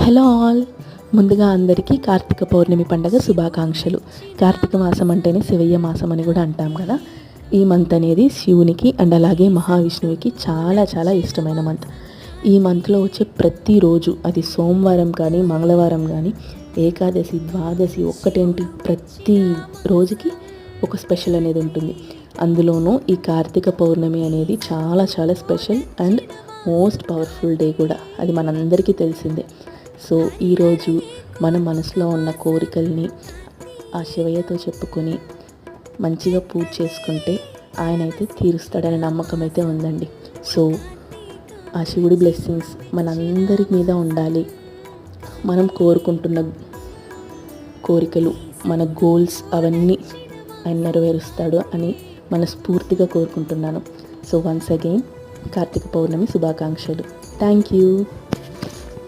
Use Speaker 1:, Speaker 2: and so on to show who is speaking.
Speaker 1: Hello all. ముందుగా అందరికీ కార్తీక పౌర్ణమి పండుగ శుభాకాంక్షలు. కార్తీక మాసం అంటేనే శివయ్య మాసం అని కూడా అంటాం కదా. ఈ మంత్ అనేది శివునికి అండ్ అలాగే మహావిష్ణువుకి చాలా చాలా ఇష్టమైన మంత్. ఈ మంత్లో వచ్చే ప్రతిరోజు, అది సోమవారం కానీ మంగళవారం కానీ, ఏకాదశి, ద్వాదశి, ఒక్కటేంటి ప్రతి రోజుకి ఒక స్పెషల్ అనేది ఉంటుంది. అందులోనూ ఈ కార్తీక పౌర్ణమి అనేది చాలా చాలా special and most powerful day కూడా. అది మనందరికీ తెలిసిందే. సో ఈరోజు మన మనసులో ఉన్న కోరికల్ని ఆ శివయ్యతో చెప్పుకొని మంచిగా పూజ చేసుకుంటే ఆయన అయితే తీరుస్తాడనే నమ్మకం అయితే ఉందండి. సో ఆ శివుడి బ్లెస్సింగ్స్ మనందరి మీద ఉండాలి. మనం కోరుకుంటున్న కోరికలు, మన గోల్స్ అవన్నీ ఆయన నెరవేరుస్తాడు అని మనస్ఫూర్తిగా కోరుకుంటున్నాను. సో వన్స్ అగైన్ కార్తీక పౌర్ణమి శుభాకాంక్షలు. Thank you.